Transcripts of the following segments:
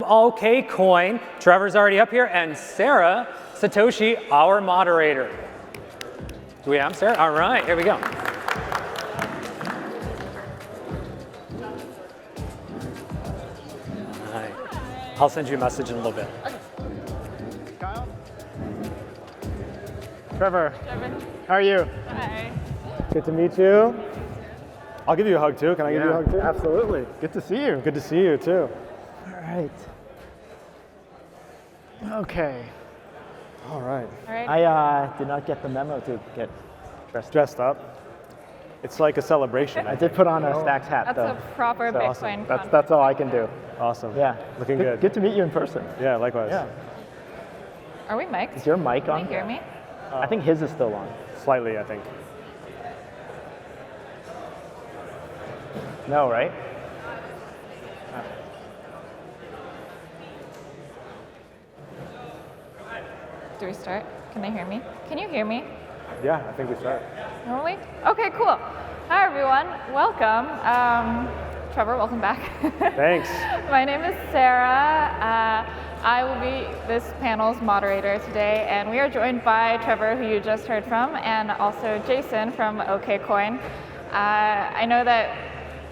OKcoin. Trevor's already up here, and Sarah Satoshi, our moderator. Do we have Sarah? All right, here we go. All right. I'll send you a message in a little bit. Kyle? Trevor. How are you? Hi. Good to meet you. I'll give you a hug too. Can I give you a hug too? Absolutely. Good to see you. Good to see you too. All right. Okay. All right. All right. I did not get the memo to get Dressed up. It's like a celebration. I did put on a Stacks hat That's though. a proper So Bitcoin awesome. conference. That's all I can do. Awesome. Yeah. Looking good. Good to meet you in person. Yeah, likewise. Yeah. Are we mic'd? Is your mic Can on? you hear me? I think his is still on. Slightly, I think. No, right? Do we start? Can they hear me? Can you hear me? Yeah, I think we start. Are we? Okay, cool. Hi, everyone. Welcome. Trevor, welcome back. Thanks. My name is Sarah. I will be this panel's moderator today, and we are joined by Trevor, who you just heard from, and also Jason from OKcoin. I know that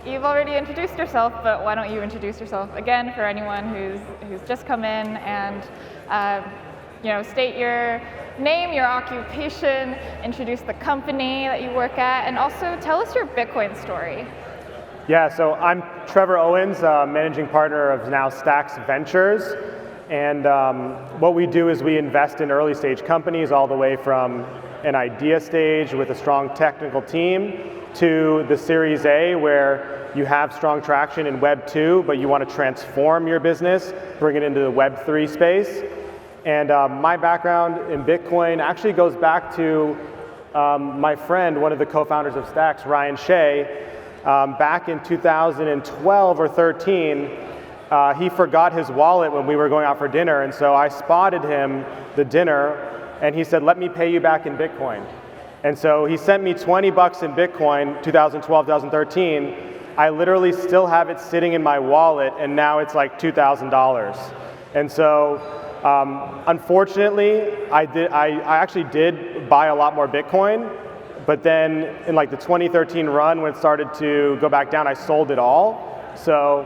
you've already introduced yourself, but why don't you introduce yourself again for anyone who's just come in, and state your name, your occupation, introduce the company that you work at, and also tell us your Bitcoin story. Yeah, so I'm Trevor Owens, managing partner of now Stacks Ventures. And what we do is we invest in early stage companies all the way from an idea stage with a strong technical team to the Series A, where you have strong traction in Web 2, but you want to transform your business, bring it into the Web 3 space. And my background in Bitcoin actually goes back to my friend, one of the co-founders of Stacks, Ryan Shea. Back in 2012 or 13, he forgot his wallet when we were going out for dinner, and so I spotted him the dinner, and he said, "Let me pay you back in Bitcoin." And so he sent me 20 bucks in Bitcoin, 2012, 2013. I literally still have it sitting in my wallet, and now it's like $2,000. And so, unfortunately, I actually did buy a lot more Bitcoin, but then in like the 2013 run, when it started to go back down, I sold it all. So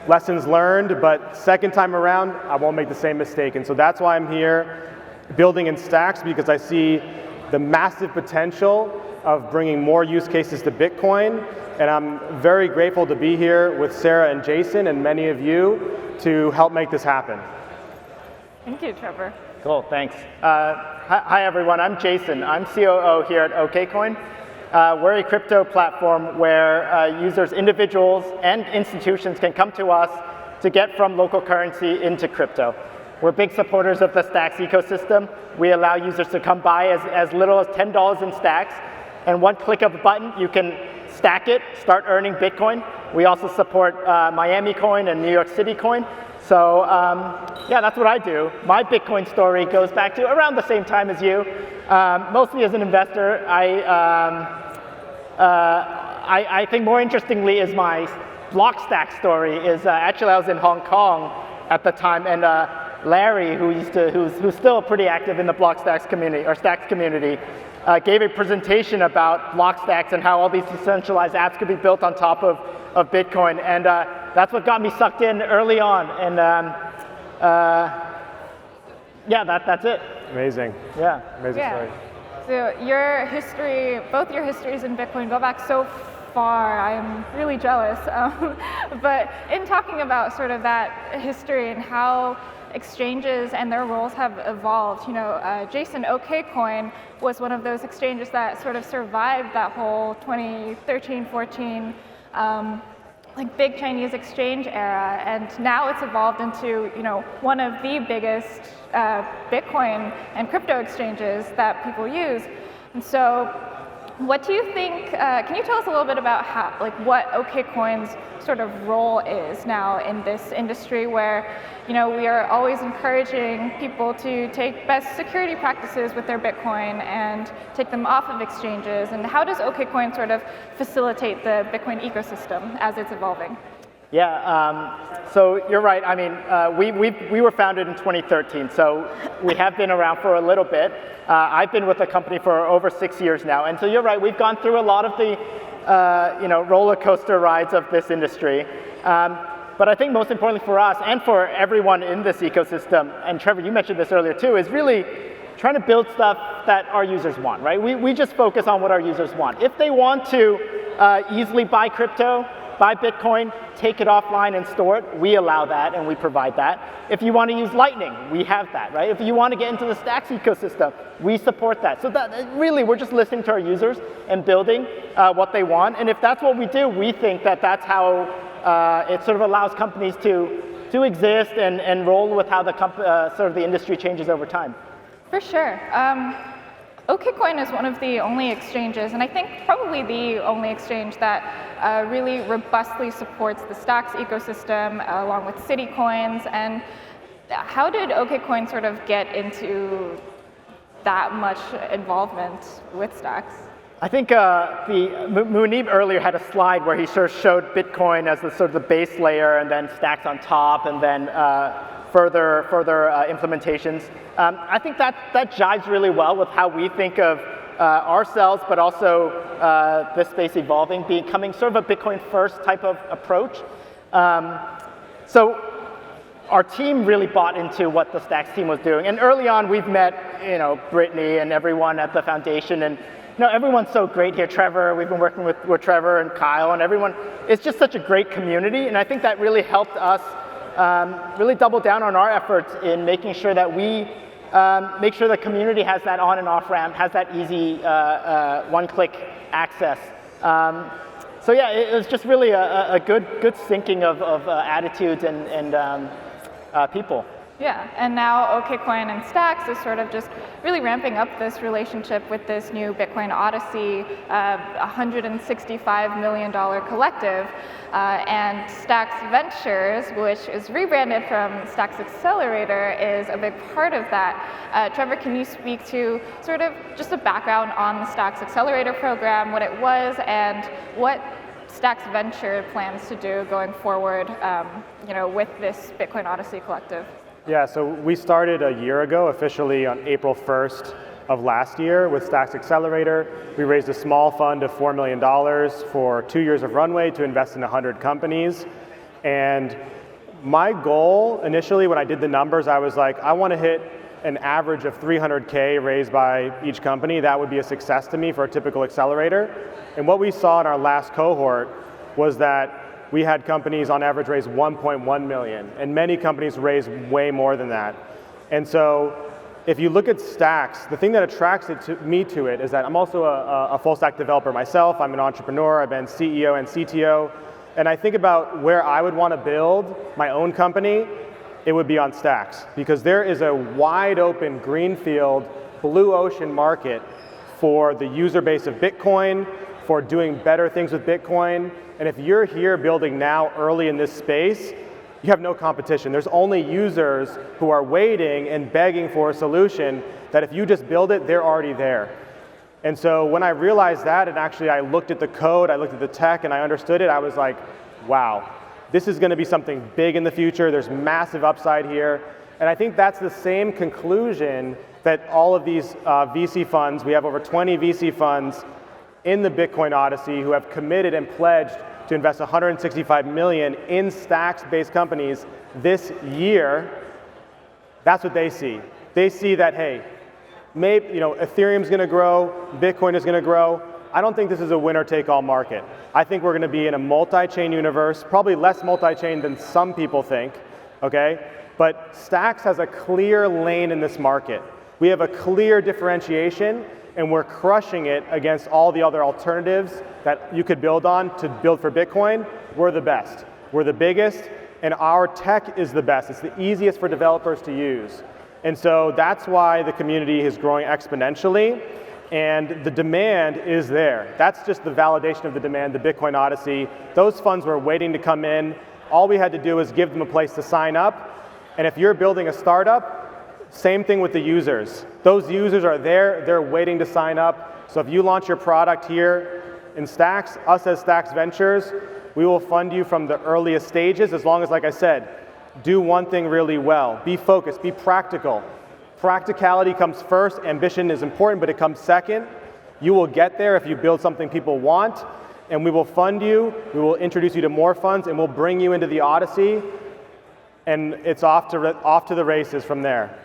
lessons learned, but second time around, I won't make the same mistake. And so that's why I'm here building in Stacks, because I see the massive potential of bringing more use cases to Bitcoin. And I'm very grateful to be here with Sarah and Jason and many of you to help make this happen. Thank you, Trevor. Cool, thanks. Hi everyone, I'm Jason. I'm COO here at OKcoin. We're a crypto platform where users, individuals, and institutions can come to us to get from local currency into crypto. We're big supporters of the Stacks ecosystem. We allow users to come by as little as $10 in Stacks, and one click of a button, you can stack it, start earning Bitcoin. We also support Miami Coin and New York City Coin. So yeah, that's what I do. My Bitcoin story goes back to around the same time as you. Mostly as an investor, I think more interestingly is my Blockstack story. Is actually I was in Hong Kong at the time, and Larry, who's still pretty active in the Blockstacks community or Stacks community, gave a presentation about Blockstacks and how all these decentralized apps could be built on top of Bitcoin, and that's what got me sucked in early on. And yeah, that's it. Amazing. Yeah. Amazing story. So your history, both your histories in Bitcoin go back so far. I'm really jealous. But in talking about sort of that history and how exchanges and their roles have evolved, Jason, OKcoin was one of those exchanges that sort of survived that whole 2013, 14 like big Chinese exchange era, and now it's evolved into one of the biggest Bitcoin and crypto exchanges that people use. And so, what do you think? Can you tell us a little bit about what OKcoin's sort of role is now in this industry, where we are always encouraging people to take best security practices with their Bitcoin and take them off of exchanges, and how does OKcoin sort of facilitate the Bitcoin ecosystem as it's evolving? Yeah, so you're right. I mean, we were founded in 2013, so we have been around for a little bit. I've been with the company for over 6 years now, and so you're right. We've gone through a lot of the roller coaster rides of this industry. But I think most importantly for us and for everyone in this ecosystem, and Trevor, you mentioned this earlier too, is really trying to build stuff that our users want, right? We just focus on what our users want. If they want to easily buy crypto, buy Bitcoin, take it offline and store it, we allow that and we provide that. If you want to use Lightning, we have that, right? If you want to get into the Stacks ecosystem, we support that. So that really, we're just listening to our users and building what they want. And if that's what we do, we think that that's how it sort of allows companies to exist and roll with how the sort of the industry changes over time. For sure. OKcoin is one of the only exchanges, and I think probably the only exchange that really robustly supports the Stacks ecosystem along with city coins. And how did OKcoin sort of get into that much involvement with Stacks? I think Munib earlier had a slide where he sort of showed Bitcoin as the sort of the base layer and then Stacks on top and then further implementations. I think that jives really well with how we think of ourselves, but also this space evolving, becoming sort of a Bitcoin first type of approach. So our team really bought into what the Stacks team was doing. And early on, we've met Brittany and everyone at the foundation, and everyone's so great here. Trevor, we've been working with Trevor and Kyle and everyone. It's just such a great community, and I think that really helped us really double down on our efforts in making sure that we make sure the community has that on and off ramp, has that easy one-click access. So yeah, it was just really a good syncing of attitudes and people. Yeah, and now OKcoin and Stacks is sort of just really ramping up this relationship with this new Bitcoin Odyssey, $165 million collective, and Stacks Ventures, which is rebranded from Stacks Accelerator, is a big part of that. Trevor, can you speak to sort of just a background on the Stacks Accelerator program, what it was, and what Stacks Venture plans to do going forward, with this Bitcoin Odyssey collective? Yeah, so we started a year ago, officially on April 1st of last year with Stacks Accelerator. We raised a small fund of $4 million for 2 years of runway to invest in 100 companies. And my goal initially when I did the numbers, I was like, I want to hit an average of 300K raised by each company. That would be a success to me for a typical accelerator. And what we saw in our last cohort was that we had companies on average raise 1.1 million, and many companies raise way more than that. And so if you look at Stacks, the thing that attracts me to it is that I'm also a full stack developer myself. I'm an entrepreneur, I've been CEO and CTO, and I think about where I would want to build my own company, it would be on Stacks, because there is a wide open greenfield, blue ocean market for the user base of Bitcoin, for doing better things with Bitcoin. And if you're here building now early in this space, you have no competition. There's only users who are waiting and begging for a solution that if you just build it, they're already there. And so when I realized that, and actually I looked at the code, I looked at the tech, and I understood it, I was like, wow, this is going to be something big in the future. There's massive upside here. And I think that's the same conclusion that all of these VC funds, we have over 20 VC funds in the Bitcoin Odyssey who have committed and pledged to invest $165 million in Stacks-based companies this year. That's what they see. They see that, hey, maybe Ethereum's going to grow, Bitcoin is going to grow. I don't think this is a winner-take-all market. I think we're going to be in a multi-chain universe, probably less multi-chain than some people think, okay? But Stacks has a clear lane in this market. We have a clear differentiation, and we're crushing it against all the other alternatives that you could build on to build for Bitcoin. We're the best. We're the biggest, and our tech is the best. It's the easiest for developers to use. And so that's why the community is growing exponentially, and the demand is there. That's just the validation of the demand, the Bitcoin Odyssey. Those funds were waiting to come in. All we had to do was give them a place to sign up, and if you're building a startup, same thing with the users. Those users are there, they're waiting to sign up. So if you launch your product here in Stacks, us as Stacks Ventures, We will fund you from the earliest stages as long as, like I said, do one thing really well. Be focused, be practical. Practicality comes first, ambition is important, but it comes second. You will get there if you build something people want, and we will fund you, we will introduce you to more funds, and we'll bring you into the Odyssey, and it's off to the races from there.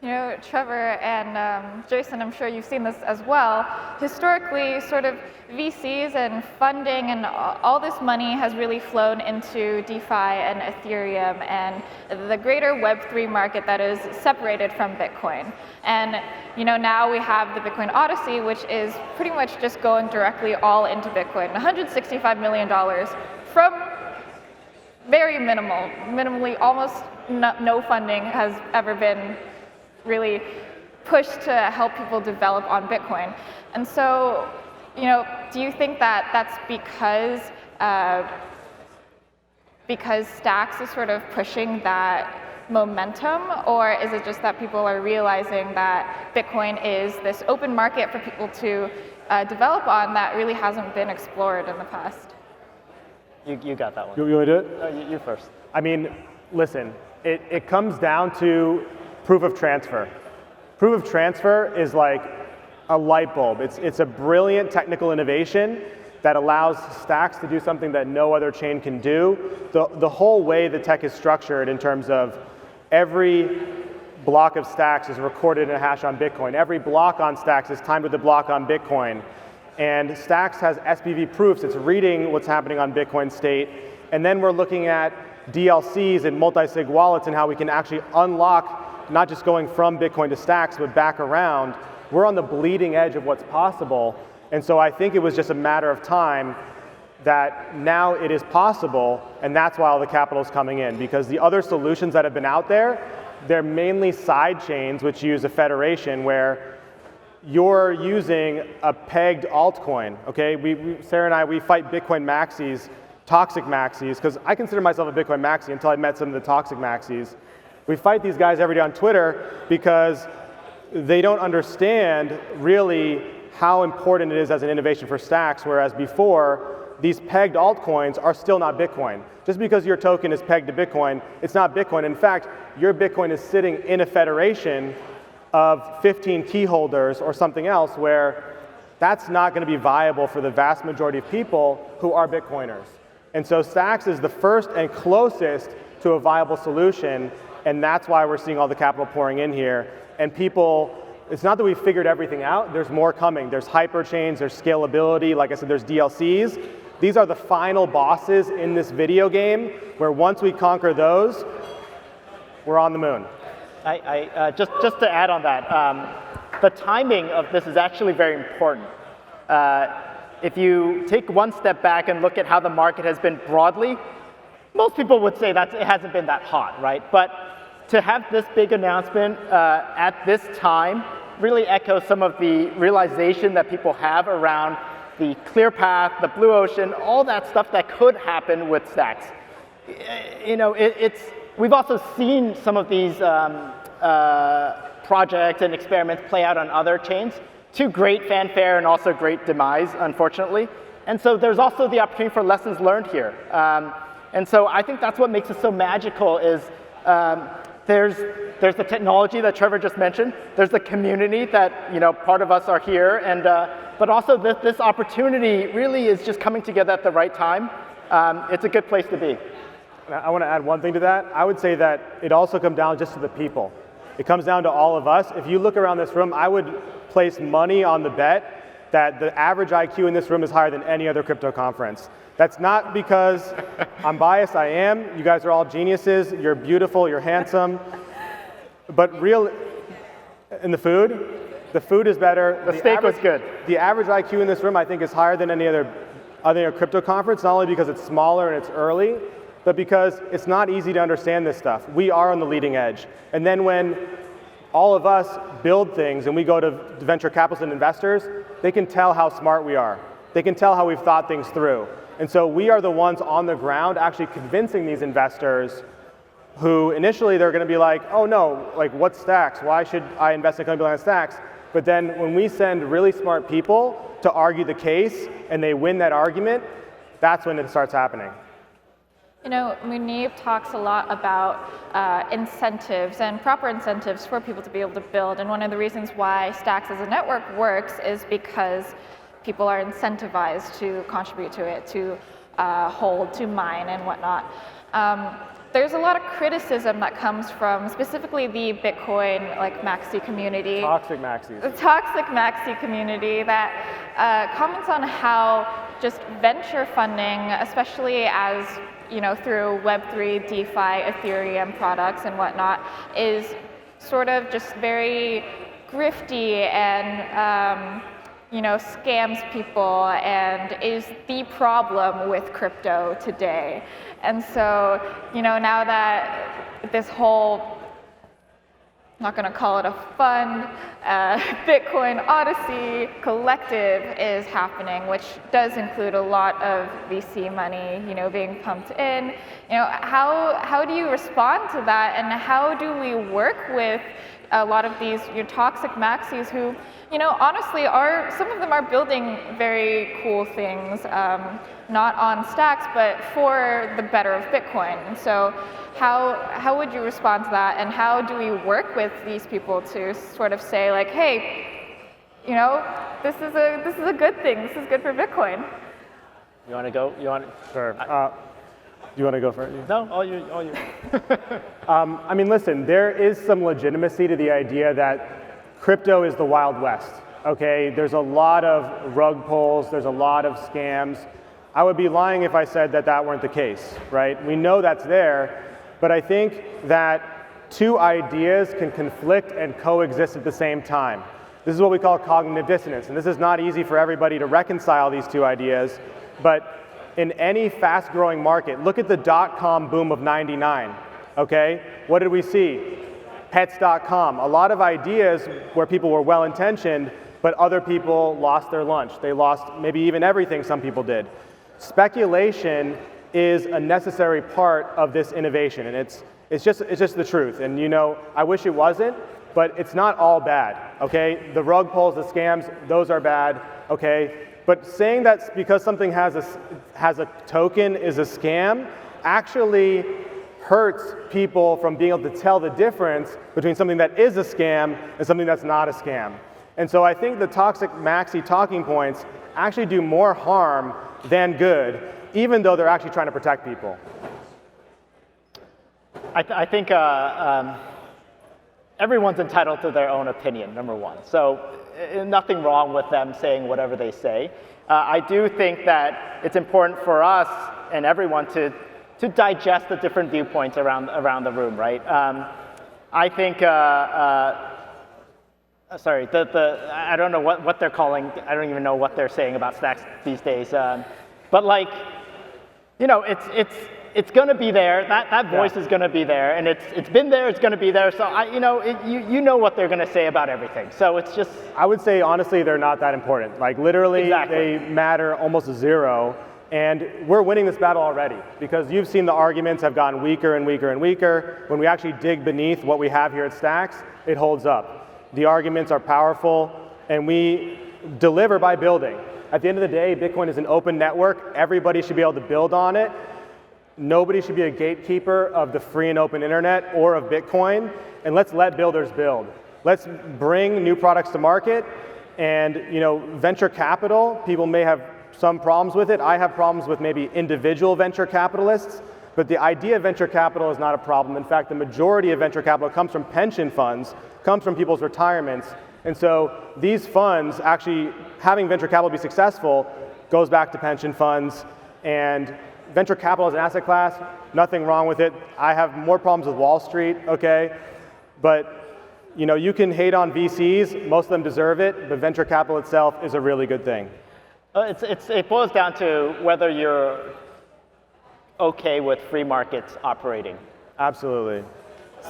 You know, Trevor and Jason, I'm sure you've seen this as well. Historically, sort of VCs and funding and all this money has really flown into DeFi and Ethereum and the greater Web3 market that is separated from Bitcoin. And you know, now we have the Bitcoin Odyssey, which is pretty much just going directly all into Bitcoin. $165 million from very minimally, almost no funding has ever been really pushed to help people develop on Bitcoin. And so, you know, do you think that that's because Stacks is sort of pushing that momentum, or is it just that people are realizing that Bitcoin is this open market for people to develop on that really hasn't been explored in the past? You got that one. You want to do it? You first. I mean, listen, it comes down to proof of transfer. Proof of transfer is like a light bulb. It's a brilliant technical innovation that allows Stacks to do something that no other chain can do. The whole way the tech is structured in terms of every block of Stacks is recorded in a hash on Bitcoin. Every block on Stacks is timed with the block on Bitcoin. And Stacks has SPV proofs. It's reading what's happening on Bitcoin state. And then we're looking at DLCs and multi-sig wallets and how we can actually unlock not just going from Bitcoin to Stacks, but back around. We're on the bleeding edge of what's possible. And so I think it was just a matter of time that now it is possible, and that's why all the capital is coming in, because the other solutions that have been out there, they're mainly side chains which use a federation where you're using a pegged altcoin, okay? Sarah and I, we fight Bitcoin maxis, toxic maxis, because I consider myself a Bitcoin maxi until I met some of the toxic maxis. We fight these guys every day on Twitter because they don't understand really how important it is as an innovation for Stacks, whereas before, these pegged altcoins are still not Bitcoin. Just because your token is pegged to Bitcoin, it's not Bitcoin. In fact, your Bitcoin is sitting in a federation of 15 key holders or something else where that's not going to be viable for the vast majority of people who are Bitcoiners. And so Stacks is the first and closest to a viable solution, and that's why we're seeing all the capital pouring in here. And people, it's not that we've figured everything out, there's more coming. There's hyperchains, there's scalability, like I said, there's DLCs. These are the final bosses in this video game, where once we conquer those, we're on the moon. Just to add on that, the timing of this is actually very important. If you take one step back and look at how the market has been broadly, most people would say that it hasn't been that hot, right? But to have this big announcement at this time really echoes some of the realization that people have around the clear path, the blue ocean, all that stuff that could happen with Stacks. You know, we've also seen some of these projects and experiments play out on other chains to great fanfare and also great demise, unfortunately. And so there's also the opportunity for lessons learned here. And so I think that's what makes it so magical is there's the technology that Trevor just mentioned. There's the community that, you know, part of us are here. And, but also this opportunity really is just coming together at the right time. It's a good place to be. I want to add one thing to that. I would say that it also comes down just to the people. It comes down to all of us. If you look around this room, I would place money on the bet that the average IQ in this room is higher than any other crypto conference. That's not because I'm biased, I am. You guys are all geniuses, you're beautiful, you're handsome. But in the food is better. The steak was good. The average IQ in this room, I think, is higher than any other crypto conference, not only because it's smaller and it's early, but because it's not easy to understand this stuff. We are on the leading edge. And then when all of us build things and we go to venture capitalists and investors, they can tell how smart we are. They can tell how we've thought things through. And so we are the ones on the ground actually convincing these investors who initially they're going to be like, oh no, like what's Stacks? Why should I invest in a company like Stacks? But then when we send really smart people to argue the case and they win that argument, that's when it starts happening. You know, Munib talks a lot about incentives and proper incentives for people to be able to build. And one of the reasons why Stacks as a network works is because people are incentivized to contribute to it, to hold, to mine, and whatnot. There's a lot of criticism that comes from specifically the Bitcoin maxi community. Toxic maxis. The toxic maxi community that comments on how just venture funding, especially as through Web3, DeFi, Ethereum products and whatnot, is sort of just very grifty and scams people and is the problem with crypto today. And so, now that this whole, I'm not going to call it a fund, Bitcoin Odyssey collective is happening, which does include a lot of VC money, being pumped in. How do you respond to that, and how do we work with a lot of these toxic maxis who, honestly, some of them are building very cool things, not on Stacks, but for the better of Bitcoin. And so how would you respond to that, and how do we work with these people to sort of say hey, this is a good thing, this is good for Bitcoin? You want to go? Sure. Do you want to go first? No, all you. I mean, listen, there is some legitimacy to the idea that crypto is the Wild West, okay? There's a lot of rug pulls, there's a lot of scams. I would be lying if I said that weren't the case, right? We know that's there, but I think that two ideas can conflict and coexist at the same time. This is what we call cognitive dissonance, and this is not easy for everybody to reconcile these two ideas, but in any fast-growing market, look at the dot-com boom of '99, okay? What did we see? Pets.com, a lot of ideas where people were well-intentioned, but other people lost their lunch. They lost maybe even everything, some people did. Speculation is a necessary part of this innovation, and it's just the truth. And I wish it wasn't, but it's not all bad, okay? The rug pulls, the scams, those are bad, okay? But saying that because something has a token is a scam actually hurts people from being able to tell the difference between something that is a scam and something that's not a scam. And so I think the toxic maxi talking points actually do more harm than good, even though they're actually trying to protect people. I think everyone's entitled to their own opinion, number one. So nothing wrong with them saying whatever they say. I do think that it's important for us and everyone to digest the different viewpoints around the room, right? I think, sorry, I don't know what they're calling, I don't even know what they're saying about Stacks these days. But it's going to be there. That voice is going to be there, and it's been there. It's going to be there. So you know what they're going to say about everything. So it's just. I would say honestly, they're not that important. Literally, exactly. They matter almost zero, and we're winning this battle already because you've seen the arguments have gotten weaker and weaker and weaker. When we actually dig beneath what we have here at Stacks, it holds up. The arguments are powerful, and we deliver by building. At the end of the day, Bitcoin is an open network. Everybody should be able to build on it. Nobody should be a gatekeeper of the free and open internet or of Bitcoin, and let's let builders build. Let's bring new products to market, and venture capital, people may have some problems with it. I have problems with maybe individual venture capitalists, but the idea of venture capital is not a problem. In fact, the majority of venture capital comes from pension funds, comes from people's retirements, and so these funds, actually having venture capital be successful, goes back to pension funds, and venture capital as an asset class, nothing wrong with it. I have more problems with Wall Street, okay? But you can hate on VCs, most of them deserve it, but venture capital itself is a really good thing. It boils down to whether you're okay with free markets operating. Absolutely.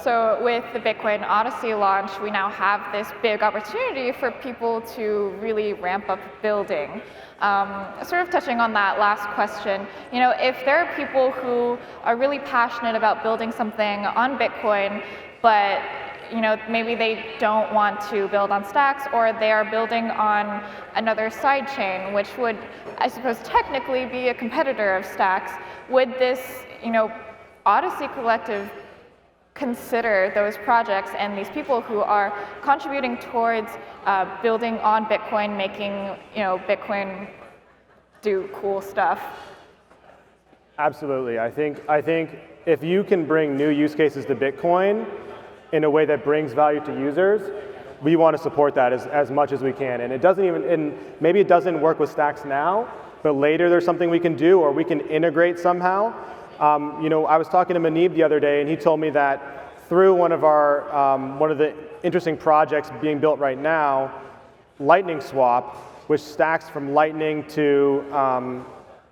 So with the Bitcoin Odyssey launch, we now have this big opportunity for people to really ramp up building. Sort of touching on that last question, if there are people who are really passionate about building something on Bitcoin, but maybe they don't want to build on Stacks, or they are building on another side chain, which would, I suppose, technically be a competitor of Stacks. Would this, Odyssey Collective consider those projects and these people who are contributing towards building on Bitcoin, making Bitcoin do cool stuff? Absolutely. I think if you can bring new use cases to Bitcoin in a way that brings value to users, we want to support that as much as we can. And it doesn't even, and maybe it doesn't work with Stacks now, but later there's something we can do, or we can integrate somehow. I was talking to Manib the other day, and he told me that through one of the interesting projects being built right now, Lightning Swap, which stacks from Lightning to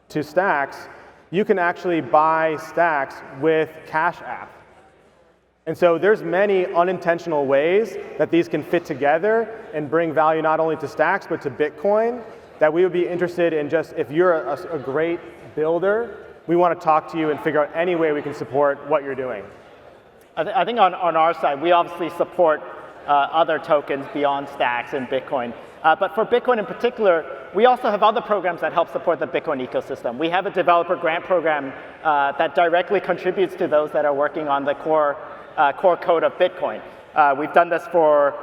Stacks, you can actually buy Stacks with Cash App. And so there's many unintentional ways that these can fit together and bring value not only to Stacks but to Bitcoin, that we would be interested in. Just if you're a great builder, we want to talk to you and figure out any way we can support what you're doing. I think on our side, we obviously support other tokens beyond Stacks and Bitcoin. But for Bitcoin in particular, we also have other programs that help support the Bitcoin ecosystem. We have a developer grant program that directly contributes to those that are working on the core code of Bitcoin. We've done this for,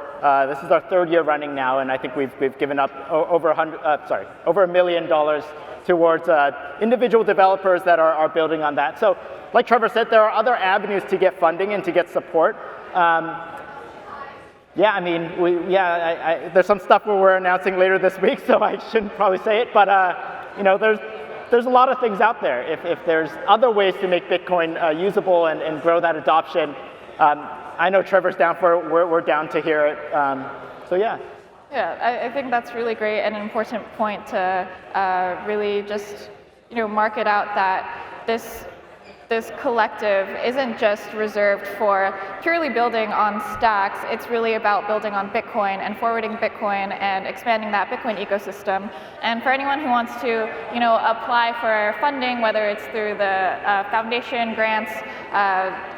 this is our third year running now, and I think we've given up over $1 million towards individual developers that are building on that. So like Trevor said, there are other avenues to get funding and to get support. There's some stuff we're announcing later this week, so I shouldn't probably say it, but there's a lot of things out there. If there's other ways to make Bitcoin usable and grow that adoption, I know Trevor's down for it, we're down to hear it, so yeah. Yeah, I think that's really great and an important point to really just market out that this collective isn't just reserved for purely building on Stacks. It's really about building on Bitcoin and forwarding Bitcoin and expanding that Bitcoin ecosystem. And for anyone who wants to apply for funding, whether it's through the foundation grants,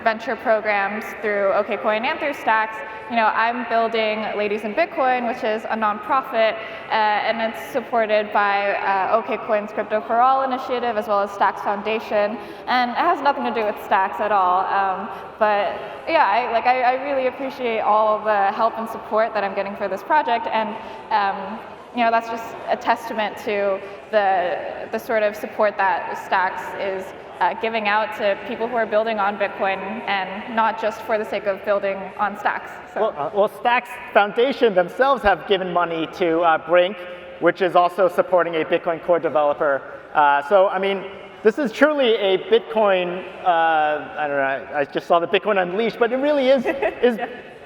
venture programs, through OKcoin and through Stacks, I'm building Ladies in Bitcoin, which is a nonprofit, and it's supported by OKcoins Crypto for All initiative, as well as Stacks Foundation, and it has nothing to do with Stacks at all. But yeah, I really appreciate all of the help and support that I'm getting for this project, and that's just a testament to the sort of support that Stacks is giving out to people who are building on Bitcoin, and not just for the sake of building on Stacks. So. Well, Stacks Foundation themselves have given money to Brink, which is also supporting a Bitcoin core developer. So I mean, this is truly a Bitcoin, I don't know, I just saw the Bitcoin Unleashed, but it really is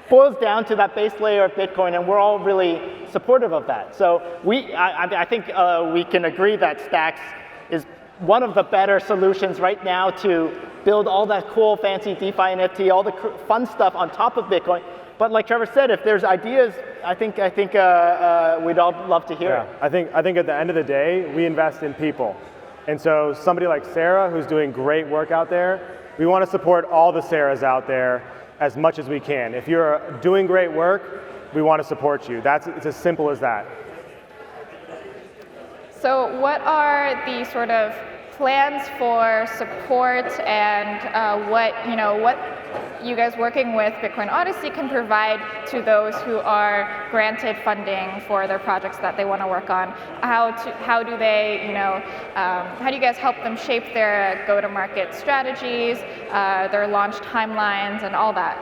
boils down to that base layer of Bitcoin, and we're all really supportive of that. So I think we can agree that Stacks is one of the better solutions right now to build all that cool, fancy DeFi NFT, all the fun stuff on top of Bitcoin. But like Trevor said, if there's ideas, I think we'd all love to hear it. I think at the end of the day, we invest in people. And so somebody like Sarah, who's doing great work out there, we want to support all the Sarahs out there as much as we can. If you're doing great work, we want to support you. It's as simple as that. So what are the sort of plans for support, and what you guys working with Bitcoin Odyssey can provide to those who are granted funding for their projects that they want to work on? How do you guys help them shape their go-to-market strategies, their launch timelines, and all that?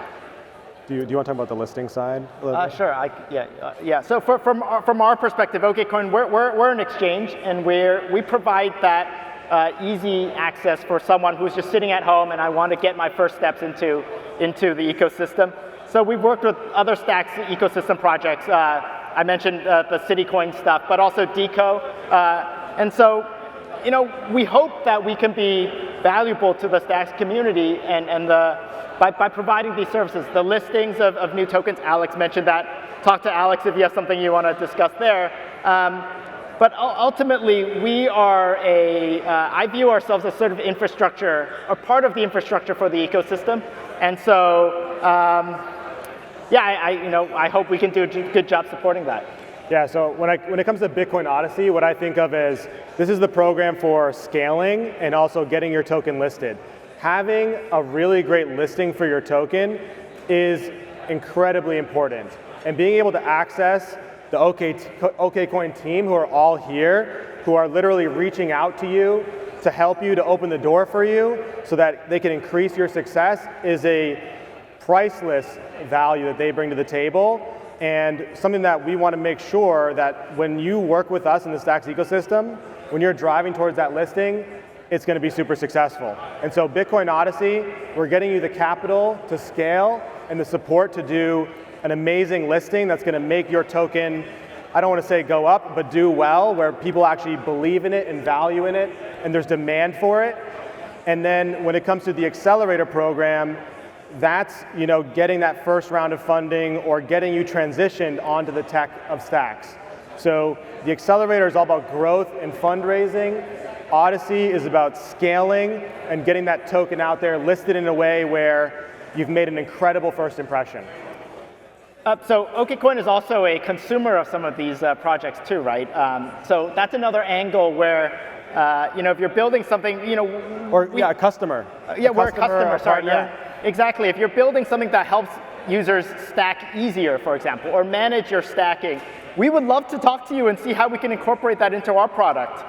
Do you want to talk about the listing side? Sure. Yeah. So from our perspective, OKcoin, we're an exchange, and we provide that easy access for someone who's just sitting at home and I want to get my first steps into the ecosystem. So we've worked with other Stacks ecosystem projects. I mentioned the Citycoin stuff, but also Deco. And so, we hope that we can be valuable to the Stacks community and by providing these services, the listings of new tokens. Alex mentioned that. Talk to Alex if you have something you want to discuss there. But ultimately, we are I view ourselves as sort of infrastructure, or part of the infrastructure for the ecosystem. And so yeah, I hope we can do a good job supporting that. Yeah, so when it comes to Bitcoin Odyssey, what I think of is this is the program for scaling and also getting your token listed. Having a really great listing for your token is incredibly important. And being able to access the OKcoin team, who are all here, who are literally reaching out to you to help you, to open the door for you so that they can increase your success, is a priceless value that they bring to the table, and something that we want to make sure that when you work with us in the Stacks ecosystem, when you're driving towards that listing, it's going to be super successful. And so Bitcoin Odyssey, we're getting you the capital to scale and the support to do an amazing listing that's going to make your token, I don't want to say go up, but do well, where people actually believe in it and value in it, and there's demand for it. And then when it comes to the Accelerator program, that's getting that first round of funding or getting you transitioned onto the tech of Stacks. So the Accelerator is all about growth and fundraising. Odyssey is about scaling and getting that token out there listed in a way where you've made an incredible first impression. So OKcoin is also a consumer of some of these projects too, right? So that's another angle where, if you're building something, a customer. We're a customer, sorry, yeah. Exactly. If you're building something that helps users stack easier, for example, or manage your stacking, we would love to talk to you and see how we can incorporate that into our product.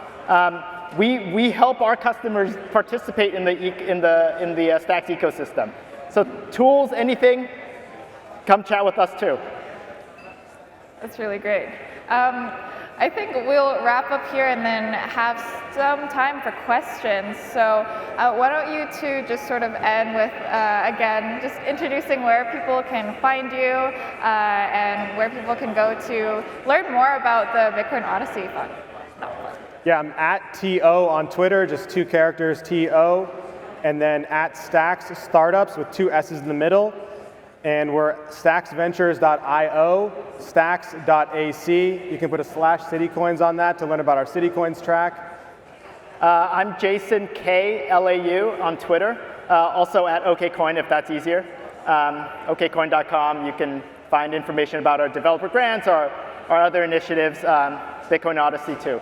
We help our customers participate in the Stacks ecosystem. So tools, anything, come chat with us too. That's really great. I think we'll wrap up here and then have some time for questions. So why don't you two just sort of end with, again, just introducing where people can find you and where people can go to learn more about the Bitcoin Odyssey fund. Yeah, I'm at TO on Twitter, just 2 characters, TO, and then at Stacks Startups with 2 S's in the middle. And we're stacksventures.io, stacks.ac. You can put a /citycoins on that to learn about our citycoins track. I'm Jason K. LAU on Twitter, also at OKcoin if that's easier. OKcoin.com, you can find information about our developer grants, our other initiatives, Bitcoin Odyssey too.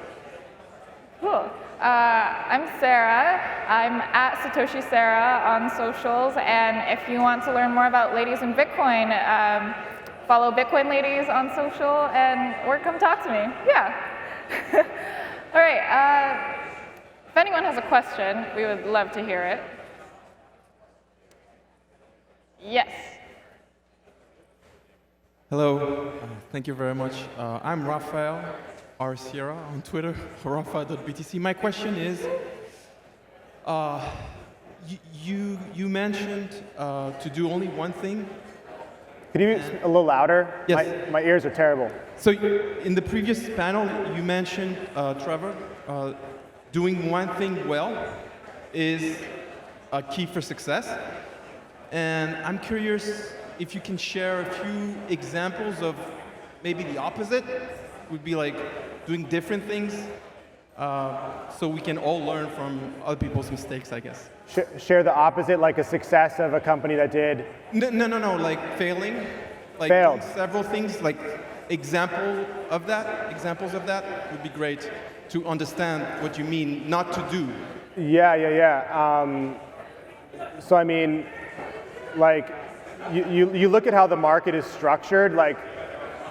Cool. I'm Sarah. I'm at Satoshi Sarah on socials, and if you want to learn more about Ladies in Bitcoin, follow Bitcoin Ladies on social or come talk to me. Yeah. All right. If anyone has a question, we would love to hear it. Yes. Hello. Thank you very much. I'm Raphael. R. Sierra on Twitter, rafa.btc. My question is, you mentioned to do only one thing. Could you be a little louder? Yes. My ears are terrible. So in the previous panel, you mentioned, Trevor, doing one thing well is a key for success. And I'm curious if you can share a few examples of maybe the opposite. Would be like doing different things so we can all learn from other people's mistakes, I guess. Share the opposite, like a success of a company that did? No, like failing. Like Failed. Several things, like examples of that would be great to understand what you mean not to do. Yeah. So I mean, like, you look at how the market is structured, like,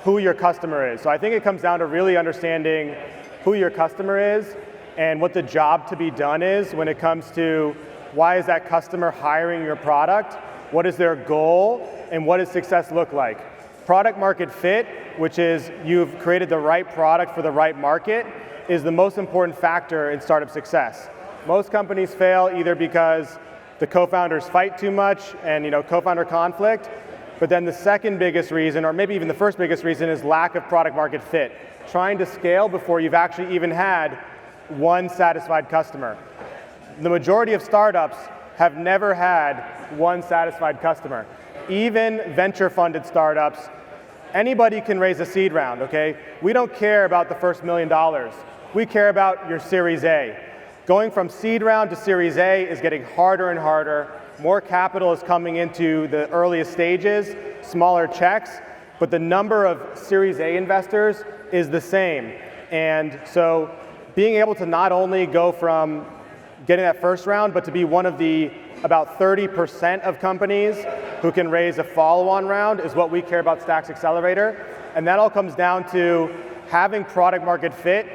who your customer is. So I think it comes down to really understanding who your customer is and what the job to be done is when it comes to why is that customer hiring your product, what is their goal, and what does success look like. Product market fit, which is you've created the right product for the right market, is the most important factor in startup success. Most companies fail either because the co-founders fight too much and co-founder conflict. But then the second biggest reason, or maybe even the first biggest reason, is lack of product market fit. Trying to scale before you've actually even had one satisfied customer. The majority of startups have never had one satisfied customer. Even venture-funded startups, anybody can raise a seed round, okay? We don't care about the first $1 million. We care about your Series A. Going from seed round to Series A is getting harder and harder. More capital is coming into the earliest stages. smaller checks, but the number of Series A investors is the same. And so being able to not only go from getting that first round, but to be one of the about 30% of companies who can raise a follow-on round is what we care about Stacks Accelerator. And that all comes down to having product market fit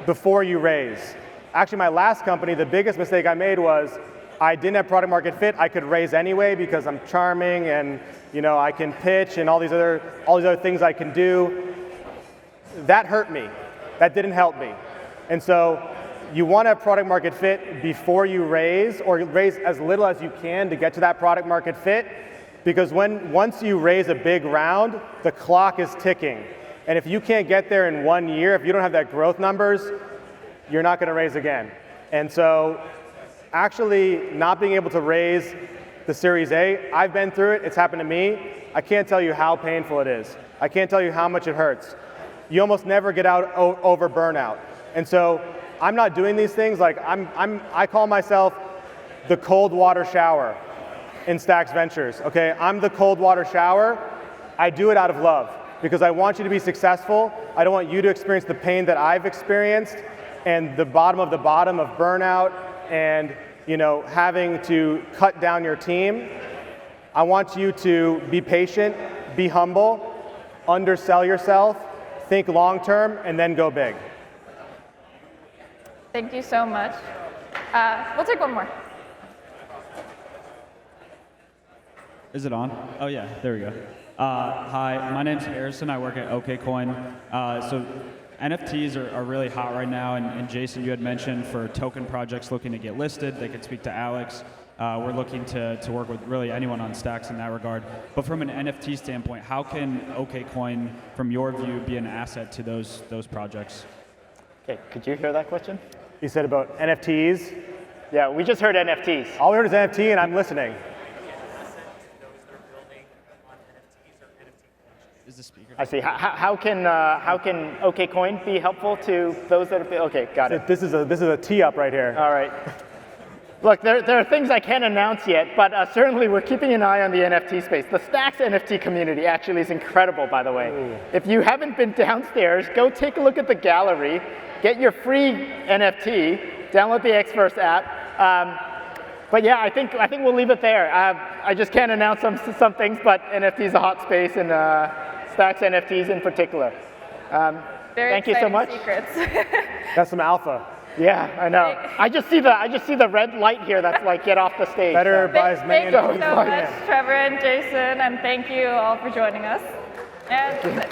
before you raise. Actually, my last company, the biggest mistake I made was I didn't have product market fit. I could raise anyway because I'm charming and I can pitch and all these other things I can do. That hurt me. That didn't help me. And so you want to have product market fit before you raise, or raise as little as you can to get to that product market fit, because once you raise a big round, the clock is ticking. And if you can't get there in 1 year, if you don't have that growth numbers, you're not going to raise again. And so actually not being able to raise the Series A, I've been through it, it's happened to me. I can't tell you how painful it is. I can't tell you how much it hurts. You almost never get out over burnout. And so I'm not doing these things, like I call myself the cold water shower in Stacks Ventures, okay? I'm the cold water shower. I do it out of love because I want you to be successful. I don't want you to experience the pain that I've experienced and the bottom of burnout and having to cut down your team. I want you to be patient, be humble, undersell yourself, think long term, and then go big. Thank you so much. We'll take one more. Is it on? Oh yeah, there we go. Hi, my name's Harrison. I work at OKcoin. So NFTs are really hot right now, and Jason, you had mentioned for token projects looking to get listed, they could speak to Alex. We're looking to work with really anyone on Stacks in that regard. But from an NFT standpoint, how can OKcoin, from your view, be an asset to those projects? Okay, could you hear that question? You said about NFTs? Yeah, we just heard NFTs. All we heard is NFT, and I'm listening. Is the speaker? I see. How can OKcoin be helpful to those that are? Okay, got it. This is a tee up right here. All right. Look, there are things I can't announce yet, but certainly we're keeping an eye on the NFT space. The Stacks NFT community actually is incredible, by the way. Ooh. If you haven't been downstairs, go take a look at the gallery, get your free NFT, download the Xverse app. But yeah, I think we'll leave it there. I just can't announce some things, but NFT is a hot space, and Stacks NFTs in particular. Thank you so much. Secrets. That's some alpha. Yeah, I know. I just see the red light here that's like, get off the stage. Better buy as many. Thank you so much, Trevor and Jason, and thank you all for joining us. And